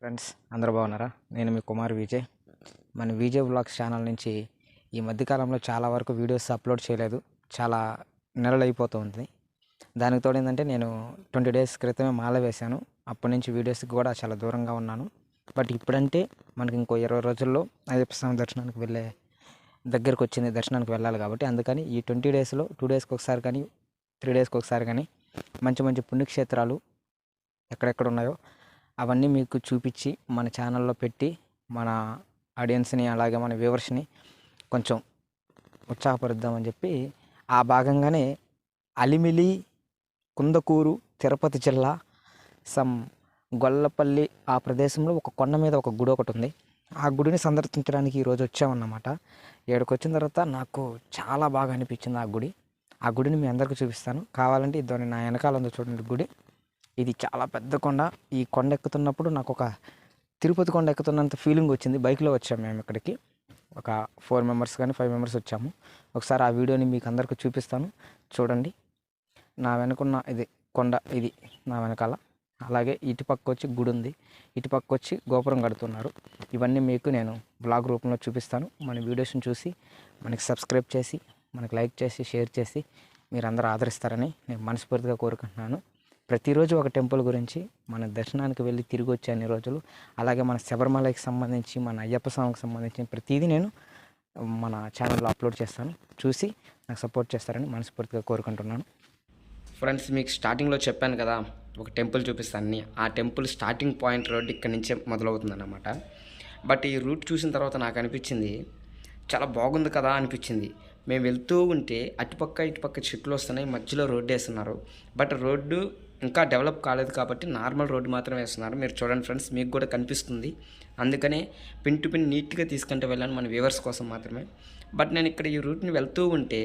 Friends అందరూ బాగున్నారా? నేను మీ కుమార్ విజయ్. మన విజయ్ వ్లాగ్స్ ఛానల్ నుంచి ఈ మధ్యకాలంలో చాలా వరకు వీడియోస్ అప్లోడ్ చేయలేదు. చాలా నెలలు అయిపోతుంది. దానికి తోడు ఏంటంటే నేను 20 డేస్ క్రితమే మాల వేశాను. అప్పటి నుంచి వీడియోస్కి కూడా చాలా దూరంగా ఉన్నాను. బట్ ఇప్పుడంటే మనకి ఇంకో 20 రోజుల్లో అయ్యప్ప స్వామి దర్శనానికి దగ్గరకు వచ్చింది. దర్శనానికి వెళ్ళాలి కాబట్టి అందుకని ఈ 20 డేస్లో 2 డేస్కి ఒకసారి కానీ 3 డేస్కి ఒకసారి కానీ మంచి మంచి పుణ్యక్షేత్రాలు ఎక్కడెక్కడ ఉన్నాయో అవన్నీ మీకు చూపించి మన ఛానల్లో పెట్టి మన ఆడియన్స్ని అలాగే మన వ్యూవర్స్ని కొంచెం ఉత్సాహపరుద్దామని చెప్పి ఆ భాగంగానే అలిమిలి కుందకూరు తిరుపతి జిల్లా గొల్లపల్లి ఆ ప్రదేశంలో ఒక కొండ మీద ఒక గుడి ఒకటి ఉంది. ఆ గుడిని సందర్శించడానికి ఈరోజు వచ్చామన్నమాట. ఇక్కడికి వచ్చిన తర్వాత నాకు చాలా బాగా అనిపించింది ఆ గుడిని మీ అందరికీ చూపిస్తాను. కావాలంటే ఇద్దరు నా వెనకాల ఉందో చూడండి గుడి. ఇది చాలా పెద్ద కొండ. ఈ కొండ ఎక్కుతున్నప్పుడు నాకు ఒక తిరుపతి కొండ ఎక్కుతున్నంత ఫీలింగ్ వచ్చింది. బైక్లో వచ్చాము మేము ఇక్కడికి. ఒక 4 మెంబర్స్ కానీ 5 మెంబర్స్ వచ్చాము. ఒకసారి ఆ వీడియోని మీకు అందరికీ చూపిస్తాను, చూడండి. నా వెనుకున్న ఇది కొండ, ఇది నా వెనకాల. అలాగే ఇటుపక్క వచ్చి గుడి ఉంది, ఇటుపక్క వచ్చి గోపురం కడుతున్నారు. ఇవన్నీ మీకు నేను బ్లాగ్ రూపంలో చూపిస్తాను. మన వీడియోస్ని చూసి మనకి సబ్స్క్రైబ్ చేసి మనకి లైక్ చేసి షేర్ చేసి మీరందరూ ఆదరిస్తారని నేను మనస్ఫూర్తిగా కోరుకుంటున్నాను. ప్రతిరోజు ఒక టెంపుల్ గురించి మన దర్శనానికి వెళ్ళి తిరిగి వచ్చే అన్ని రోజులు, అలాగే మన శబరిమలకి సంబంధించి మన అయ్యప్ప స్వామికి సంబంధించిన ప్రతిదీ నేను మన ఛానల్లో అప్లోడ్ చేస్తాను. చూసి నాకు సపోర్ట్ చేస్తారని మనస్ఫూర్తిగా కోరుకుంటున్నాను. ఫ్రెండ్స్, మీకు స్టార్టింగ్లో చెప్పాను కదా ఒక టెంపుల్ చూపిస్తానని. ఆ టెంపుల్ స్టార్టింగ్ పాయింట్ రోడ్ ఇక్కడి నుంచే మొదలవుతుంది అన్నమాట. బట్ ఈ రూట్ చూసిన తర్వాత నాకు అనిపించింది చాలా బాగుంది కదా అనిపించింది. మేము వెళ్తూ ఉంటే ఇటుపక్క చెట్లు వస్తున్నాయి, మధ్యలో రోడ్డు వేస్తున్నారు. బట్ రోడ్డు ఇంకా డెవలప్ కాలేదు కాబట్టి నార్మల్ రోడ్డు మాత్రమే వేస్తున్నారు. మీరు చూడండి ఫ్రెండ్స్, మీకు కూడా కనిపిస్తుంది. అందుకనే పిన్ టు పిన్ నీట్గా తీసుకుంటూ వెళ్ళాను మన వ్యూవర్స్ కోసం మాత్రమే. బట్ నేను ఇక్కడ ఈ రూట్ని వెళ్తూ ఉంటే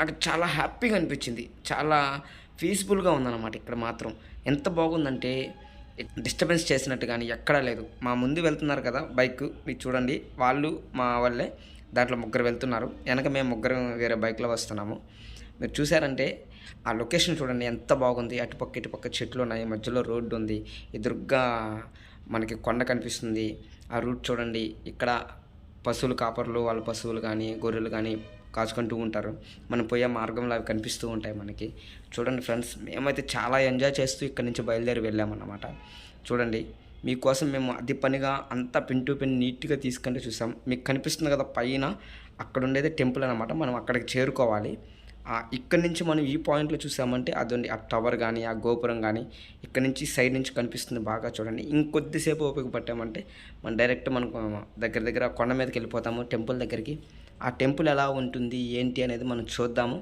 నాకు చాలా హ్యాపీగా అనిపించింది. చాలా పీస్ఫుల్గా ఉందన్నమాట. ఇక్కడ మాత్రం ఎంత బాగుందంటే డిస్టర్బెన్స్ చేసినట్టు కానీ ఎక్కడా లేదు. మా ముందు వెళ్తున్నారు కదా బైక్, మీరు చూడండి, వాళ్ళు మా వాళ్ళే. దాంట్లో 3 వెళ్తున్నారు, వెనక మేము 3 వేరే బైక్లో వస్తున్నాము. మీరు చూసారంటే ఆ లొకేషన్ చూడండి ఎంత బాగుంది. ఇటుపక్క చెట్లు ఉన్నాయి, మధ్యలో రోడ్డు ఉంది, ఎదురుగ్గా మనకి కొండ కనిపిస్తుంది. ఆ రూట్ చూడండి. ఇక్కడ పశువులు కాపర్లు వాళ్ళ పశువులు కానీ గొర్రెలు కానీ కాచుకుంటూ ఉంటారు. మనం పోయే మార్గంలో అవి కనిపిస్తూ ఉంటాయి మనకి. చూడండి ఫ్రెండ్స్, మేమైతే చాలా ఎంజాయ్ చేస్తూ ఇక్కడి నుంచి బయలుదేరి వెళ్ళామన్నమాట. చూడండి, మీకోసం మేము అది పనిగా అంతా పిన్ టు పిన్ నీట్గా తీసుకుంటూ చూసాం. మీకు కనిపిస్తుంది కదా పైన, అక్కడ ఉండేది టెంపుల్ అనమాట. మనం అక్కడికి చేరుకోవాలి. ఇక్కడి నుంచి మనం ఈ పాయింట్లో చూసామంటే అదండి, ఆ టవర్ కానీ ఆ గోపురం కానీ ఇక్కడ నుంచి సైడ్ నుంచి కనిపిస్తుంది బాగా. చూడండి, ఇంకొద్దిసేపు ఓపిక పట్టామంటే మనం డైరెక్ట్ మనకు దగ్గర కొండ మీదకి వెళ్ళిపోతాము టెంపుల్ దగ్గరికి. ఆ టెంపుల్ ఎలా ఉంటుంది ఏంటి అనేది మనం చూద్దాము.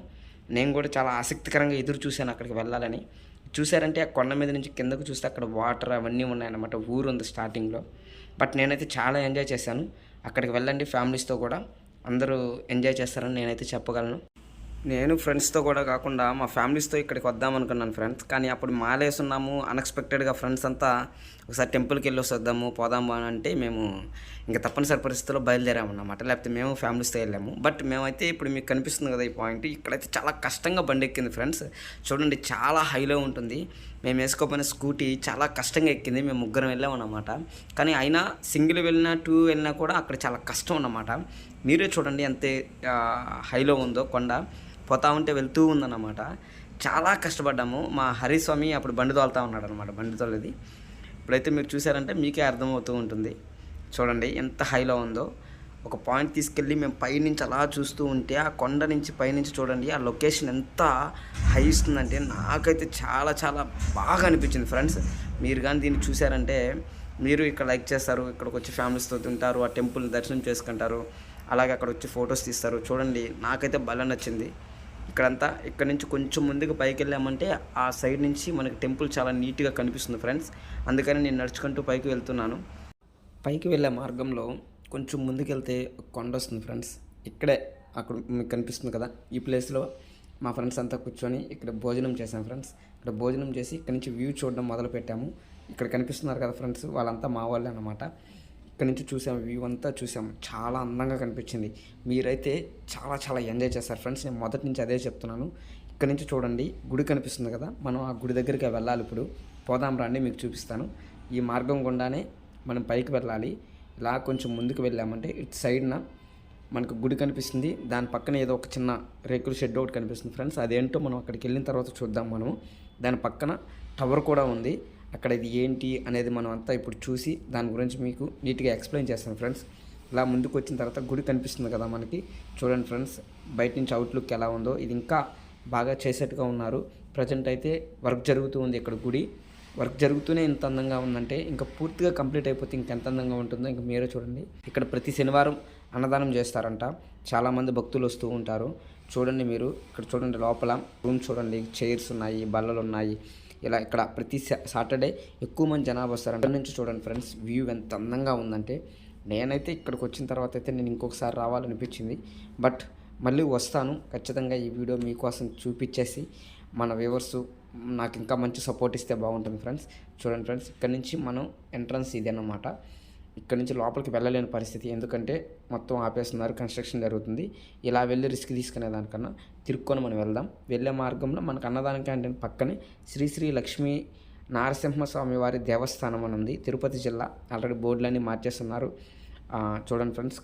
నేను కూడా చాలా ఆసక్తికరంగా ఎదురు చూశాను అక్కడికి వెళ్ళాలని. చూసారంటే ఆ కొండ మీద నుంచి కిందకు చూస్తే అక్కడ వాటర్ అవన్నీ ఉన్నాయన్నమాట. ఊరు ఉంది స్టార్టింగ్లో. బట్ నేనైతే చాలా ఎంజాయ్ చేశాను. అక్కడికి వెళ్ళండి ఫ్యామిలీస్తో కూడా, అందరూ ఎంజాయ్ చేస్తారని నేనైతే చెప్పగలను. నేను ఫ్రెండ్స్తో కూడా కాకుండా మా ఫ్యామిలీస్తో ఇక్కడికి వద్దామనుకున్నాను ఫ్రెండ్స్. కానీ అప్పుడు మాలేస్తున్నాము. అన్ఎక్స్పెక్టెడ్గా ఫ్రెండ్స్ అంతా ఒకసారి టెంపుల్కి వెళ్ళి వద్దాము పోదాము అని అంటే మేము ఇంకా తప్పనిసరి పరిస్థితుల్లో బయలుదేరామన్నమాట. లేకపోతే మేము ఫ్యామిలీస్తో వెళ్ళాము. బట్ మేమైతే ఇప్పుడు మీకు కనిపిస్తుంది కదా ఈ పాయింట్, ఇక్కడైతే చాలా కష్టంగా బండి ఎక్కింది ఫ్రెండ్స్. చూడండి, చాలా హైలో ఉంటుంది. మేము వేసుకోపోయిన స్కూటీ చాలా కష్టంగా ఎక్కింది. మేము 3 వెళ్ళామన్నమాట. కానీ అయినా సింగిల్ వెళ్ళినా 2 వెళ్ళినా కూడా అక్కడ చాలా కష్టం అన్నమాట. మీరే చూడండి ఎంత హైలో ఉందో కొండ. పోతా ఉంటే వెళ్తూ ఉందన్నమాట. చాలా కష్టపడ్డాము. మా హరిస్వామి అప్పుడు బండి తోలుతూ ఉన్నాడు అనమాట. బండి తోలేది ఇప్పుడైతే మీరు చూసారంటే మీకే అర్థమవుతూ ఉంటుంది. చూడండి ఎంత హైలో ఉందో. ఒక పాయింట్ తీసుకెళ్ళి మేము పైనుంచి అలా చూస్తూ ఉంటే ఆ కొండ నుంచి పైనుంచి చూడండి ఆ లొకేషన్ ఎంత హై ఇస్తుందంటే నాకైతే చాలా చాలా బాగా అనిపించింది ఫ్రెండ్స్. మీరు కానీ దీన్ని చూసారంటే మీరు ఇక్కడ లైక్ చేస్తారు, ఇక్కడికి వచ్చి ఫ్యామిలీస్తో తింటారు, ఆ టెంపుల్ దర్శనం చేసుకుంటారు, అలాగే అక్కడ వచ్చి ఫొటోస్ తీస్తారు. చూడండి, నాకైతే భలే నచ్చింది. ఇక్కడ నుంచి కొంచెం ముందుకు పైకి వెళ్ళామంటే ఆ సైడ్ నుంచి మనకి టెంపుల్ చాలా నీట్గా కనిపిస్తుంది ఫ్రెండ్స్. అందుకని నేను నడుచుకుంటూ పైకి వెళ్తున్నాను. పైకి వెళ్ళే మార్గంలో కొంచెం ముందుకెళ్తే కొండ వస్తుంది ఫ్రెండ్స్. ఇక్కడే అక్కడ మీకు కనిపిస్తుంది కదా, ఈ ప్లేస్లో మా ఫ్రెండ్స్ అంతా కూర్చొని ఇక్కడ భోజనం చేశాం ఫ్రెండ్స్. ఇక్కడ భోజనం చేసి ఇక్కడ నుంచి వ్యూ చూడడం మొదలుపెట్టాము. ఇక్కడ కనిపిస్తున్నారు కదా ఫ్రెండ్స్, వాళ్ళంతా మా వాళ్ళే అన్నమాట. ఇక్కడ నుంచి చూసాము, వ్యూ అంతా చూసాము. చాలా అందంగా కనిపించింది. మీరైతే చాలా చాలా ఎంజాయ్ చేస్తారు ఫ్రెండ్స్. నేను మొదటి నుంచి అదే చెప్తున్నాను. ఇక్కడ నుంచి చూడండి, గుడి కనిపిస్తుంది కదా, మనం ఆ గుడి దగ్గరికి వెళ్ళాలి. ఇప్పుడు పోదాం రండి, మీకు చూపిస్తాను. ఈ మార్గం గుండానే మనం పైకి వెళ్ళాలి. ఇలా కొంచెం ముందుకు వెళ్ళామంటే ఇటు సైడ్న మనకు గుడి కనిపిస్తుంది. దాని పక్కన ఏదో ఒక చిన్న రేకుల షెడ్ ఒకటి కనిపిస్తుంది ఫ్రెండ్స్. అదేంటో మనం అక్కడికి వెళ్ళిన తర్వాత చూద్దాం. మనము దాని పక్కన టవర్ కూడా ఉంది. అక్కడ ఇది ఏంటి అనేది మనం అంతా ఇప్పుడు చూసి దాని గురించి మీకు నీట్గా ఎక్స్ప్లెయిన్ చేస్తాను ఫ్రెండ్స్. ఇలా ముందుకు వచ్చిన తర్వాత గుడి కనిపిస్తుంది కదా మనకి, చూడండి ఫ్రెండ్స్ బయట నుంచి అవుట్లుక్ ఎలా ఉందో. ఇది ఇంకా బాగా చేసేట్టుగా ఉన్నారు. ప్రజెంట్ అయితే వర్క్ జరుగుతూ ఉంది ఇక్కడ గుడి. వర్క్ జరుగుతూనే ఇంత అందంగా ఉందంటే ఇంకా పూర్తిగా కంప్లీట్ అయిపోతే ఇంకెంత అందంగా ఉంటుందో ఇంకా మీరే చూడండి. ఇక్కడ ప్రతి శనివారం అన్నదానం చేస్తారంట. చాలామంది భక్తులు వస్తూ ఉంటారు. చూడండి మీరు ఇక్కడ చూడండి, లోపల రూమ్ చూడండి, చైర్స్ ఉన్నాయి, బల్లలు ఉన్నాయి. ఇలా ఇక్కడ ప్రతి సాటర్డే ఎక్కువ మంది జనాభా వస్తారు. అక్కడి నుంచి చూడండి ఫ్రెండ్స్ వ్యూ ఎంత అందంగా ఉందంటే, నేనైతే ఇక్కడికి వచ్చిన తర్వాత అయితే నేను ఇంకొకసారి రావాలనిపించింది. బట్ మళ్ళీ వస్తాను ఖచ్చితంగా. ఈ వీడియో మీకోసం చూపించేసి మన వ్యూవర్స్ నాకు ఇంకా మంచి సపోర్ట్ ఇస్తే బాగుంటుంది ఫ్రెండ్స్. చూడండి ఫ్రెండ్స్, ఇక్కడ నుంచి మనం ఎంట్రన్స్ ఇది అన్నమాట. ఇక్కడ నుంచి లోపలికి వెళ్ళలేని పరిస్థితి, ఎందుకంటే మొత్తం ఆపేస్తున్నారు, కన్స్ట్రక్షన్ జరుగుతుంది. ఇలా వెళ్ళి రిస్క్ తీసుకునే దానికన్నా తిరుక్కొని మనం వెళ్దాం. వెళ్ళే మార్గంలో మనకు అన్నదానం క్యాంటీన్ పక్కనే శ్రీ శ్రీ లక్ష్మీ నారసింహస్వామి వారి దేవస్థానం అని ఉంది, తిరుపతి జిల్లా. ఆల్రెడీ బోర్డులన్నీ మార్చేస్తున్నారు. చూడండి ఫ్రెండ్స్,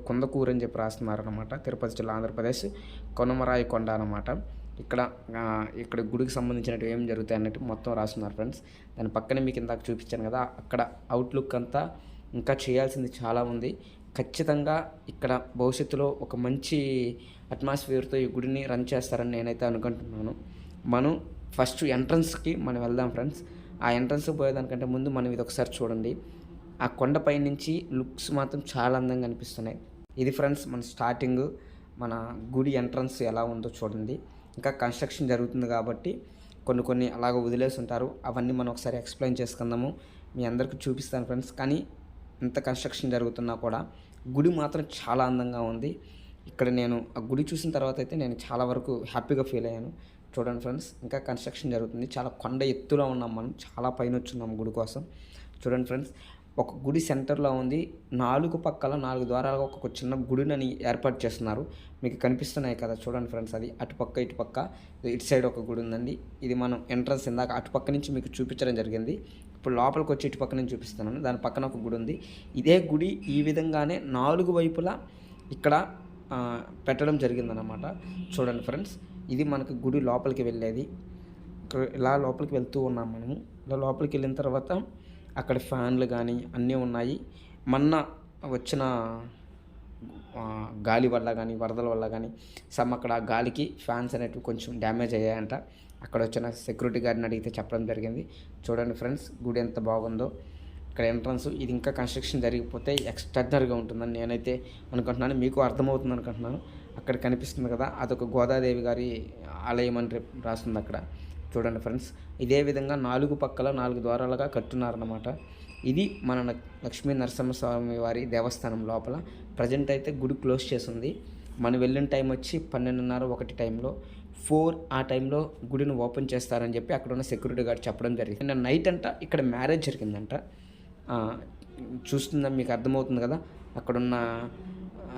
కొందకూరు అని చెప్పి రాస్తున్నారు అనమాట. తిరుపతి జిల్లా, ఆంధ్రప్రదేశ్, కొనమరాయి కొండ అనమాట. ఇక్కడ గుడికి సంబంధించినట్టు ఏం జరుగుతాయి అన్నట్టు మొత్తం రాస్తున్నారు ఫ్రెండ్స్. దాని పక్కనే మీకు ఇందాక చూపించాను కదా, అక్కడ అవుట్లుక్ అంతా ఇంకా చేయాల్సింది చాలా ఉంది. ఖచ్చితంగా ఇక్కడ భవిష్యత్తులో ఒక మంచి అట్మాస్ఫియర్తో ఈ గుడిని రన్ చేస్తారని నేనైతే అనుకుంటున్నాను. మనం ఫస్ట్ ఎంట్రన్స్కి మనం వెళ్దాం ఫ్రెండ్స్. ఆ ఎంట్రన్స్కి పోయేదానికంటే ముందు మనం ఇది ఒకసారి చూడండి. ఆ కొండపై నుంచి లుక్స్ మాత్రం చాలా అందంగా అనిపిస్తున్నాయి. ఇది ఫ్రెండ్స్ మన స్టార్టింగ్, మన గుడి ఎంట్రన్స్ ఎలా ఉందో చూడండి. ఇంకా కన్స్ట్రక్షన్ జరుగుతుంది కాబట్టి కొన్ని అలాగ వదిలేసి ఉంటారు. అవన్నీ మనం ఒకసారి ఎక్స్ప్లెయిన్ చేసుకుందాము, మీ అందరికీ చూపిస్తాను ఫ్రెండ్స్. కానీ ఇంత కన్స్ట్రక్షన్ జరుగుతున్నా కూడా గుడి మాత్రం చాలా అందంగా ఉంది. ఇక్కడ నేను ఆ గుడి చూసిన తర్వాత అయితే నేను చాలా వరకు హ్యాపీగా ఫీల్ అయ్యాను. చూడండి ఫ్రెండ్స్, ఇంకా కన్స్ట్రక్షన్ జరుగుతుంది. చాలా కొండ ఎత్తులో ఉన్నాం మనం, చాలా పైన వచ్చున్నాం గుడి కోసం. చూడండి ఫ్రెండ్స్, ఒక గుడి సెంటర్లో ఉంది. 4 పక్కల 4 ద్వారాలుగా ఒక చిన్న గుడిని ఏర్పాటు చేస్తున్నారు. మీకు కనిపిస్తున్నాయి కదా, చూడండి ఫ్రెండ్స్. అది అటుపక్క ఇటుపక్క, ఇటు సైడ్ ఒక గుడి ఉందండి. ఇది మనం ఎంట్రన్స్ ఇందాక అటుపక్క నుంచి మీకు చూపించడం జరిగింది. ఇప్పుడు లోపలికి వచ్చి ఇటుపక్క నుంచి చూపిస్తున్నాను. దాని పక్కన ఒక గుడి ఉంది. ఇదే గుడి ఈ విధంగానే 4 వైపులా ఇక్కడ పెట్టడం జరిగిందన్నమాట. చూడండి ఫ్రెండ్స్, ఇది మనకు గుడి లోపలికి వెళ్ళేది. ఇలా లోపలికి వెళ్తూ ఉన్నాం మనము. ఇలా లోపలికి వెళ్ళిన తర్వాత అక్కడ ఫ్యాన్లు కానీ అన్నీ ఉన్నాయి. మొన్న వచ్చిన గాలి వల్ల కానీ వరదల వల్ల కానీ అక్కడ గాలికి ఫ్యాన్స్ అనేటివి కొంచెం డ్యామేజ్ అయ్యాయంట. అక్కడ వచ్చిన సెక్యూరిటీ గార్డ్ని అడిగితే చెప్పడం జరిగింది. చూడండి ఫ్రెండ్స్, గుడి ఎంత బాగుందో. ఇక్కడ ఎంట్రన్స్ ఇది ఇంకా కన్స్ట్రక్షన్ జరిగిపోతే ఎక్స్ట్రాడినరీగా ఉంటుందని నేనైతే అనుకుంటున్నాను. మీకు అర్థమవుతుంది అనుకుంటున్నాను. అక్కడ కనిపిస్తుంది కదా, అదొక గోదాదేవి గారి ఆలయం అని రాస్తుంది అక్కడ. చూడండి ఫ్రెండ్స్, ఇదే విధంగా 4 పక్కల 4 ద్వారాలుగా కట్టున్నారన్నమాట. ఇది మన లక్ష్మీ నరసింహస్వామి వారి దేవస్థానం లోపల. ప్రజెంట్ అయితే గుడి క్లోజ్ చేసింది. మనం వెళ్ళిన టైం వచ్చి 12:30, 1 టైంలో, 4 ఆ టైంలో గుడిని ఓపెన్ చేస్తారని చెప్పి అక్కడ ఉన్న సెక్యూరిటీ గార్డ్ చెప్పడం జరిగింది. నిన్న నైట్ అంట ఇక్కడ మ్యారేజ్ జరిగిందంట. చూస్తుందా, మీకు అర్థమవుతుంది కదా అక్కడున్న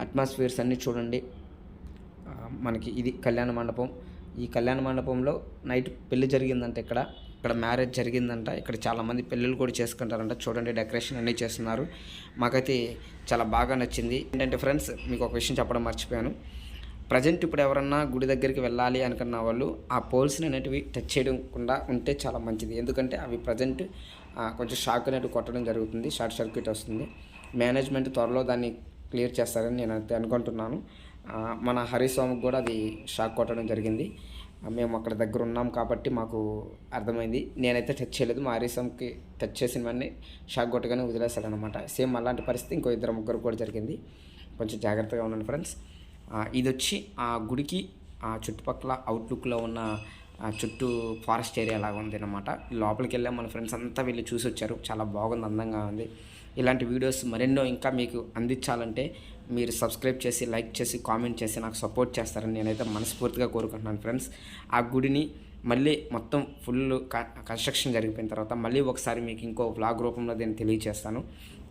అట్మాస్ఫియర్స్ అన్నీ చూడండి. మనకి ఇది కళ్యాణ మండపం. ఈ కళ్యాణ మండపంలో నైట్ పెళ్లి జరిగిందంట. ఇక్కడ మ్యారేజ్ జరిగిందంట. ఇక్కడ చాలామంది పెళ్ళిళ్ళు కూడా చేసుకుంటారంట. చూడండి, డెకరేషన్ అన్నీ చేస్తున్నారు. మాకైతే చాలా బాగా నచ్చింది. ఏంటంటే ఫ్రెండ్స్, మీకు ఒక విషయం చెప్పడం మర్చిపోయాను. ప్రజెంట్ ఇప్పుడు ఎవరన్నా గుడి దగ్గరికి వెళ్ళాలి అనుకున్న వాళ్ళు ఆ పోల్స్ని అనేటివి టచ్ చేయకుండా ఉంటే చాలా మంచిది. ఎందుకంటే అవి ప్రజెంట్ కొంచెం షాక్ అనేటివి కొట్టడం జరుగుతుంది, షార్ట్ సర్క్యూట్ వస్తుంది. మేనేజ్మెంట్ త్వరలో దాన్ని క్లియర్ చేస్తారని నేను అయితే అనుకుంటున్నాను. మన హరిస్వామికి కూడా అది షాక్ కొట్టడం జరిగింది. మేము అక్కడ దగ్గర ఉన్నాం కాబట్టి మాకు అర్థమైంది. నేనైతే టచ్ చేయలేదు. మా హరిస్వామికి టచ్ చేసినవన్నీ షాక్ కొట్టగానే వదిలేస్తాడనమాట. సేమ్ అలాంటి పరిస్థితి ఇంకో 2-3 కూడా జరిగింది. కొంచెం జాగ్రత్తగా ఉన్నాను ఫ్రెండ్స్. ఇది వచ్చి ఆ గుడికి చుట్టుపక్కల అవుట్లుక్లో ఉన్న చుట్టూ ఫారెస్ట్ ఏరియా లాగా ఉంది అనమాట. లోపలికి వెళ్ళాం, మన ఫ్రెండ్స్ అంతా వెళ్ళి చూసి వచ్చారు. చాలా బాగుంది, అందంగా ఉంది. ఇలాంటి వీడియోస్ మరెన్నో ఇంకా మీకు అందించాలంటే మీరు సబ్స్క్రైబ్ చేసి, లైక్ చేసి, కామెంట్ చేసి నాకు సపోర్ట్ చేస్తారని నేనైతే మనస్ఫూర్తిగా కోరుకుంటున్నాను ఫ్రెండ్స్. ఆ గుడిని మళ్ళీ మొత్తం ఫుల్ కన్స్ట్రక్షన్ జరిగిపోయిన తర్వాత మళ్ళీ ఒకసారి మీకు ఇంకో వ్లాగ్ రూపంలో దీన్ని తెలియజేస్తాను.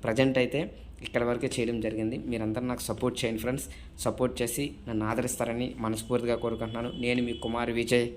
ప్రజెంట్ అయితే ఇక్కడ వరకే చేయడం జరిగింది. మీరందరూ నాకు సపోర్ట్ చేయండి ఫ్రెండ్స్. సపోర్ట్ చేసి నన్ను ఆదరిస్తారని మనస్ఫూర్తిగా కోరుకుంటున్నాను. నేను మీ కుమార్ విజయ్.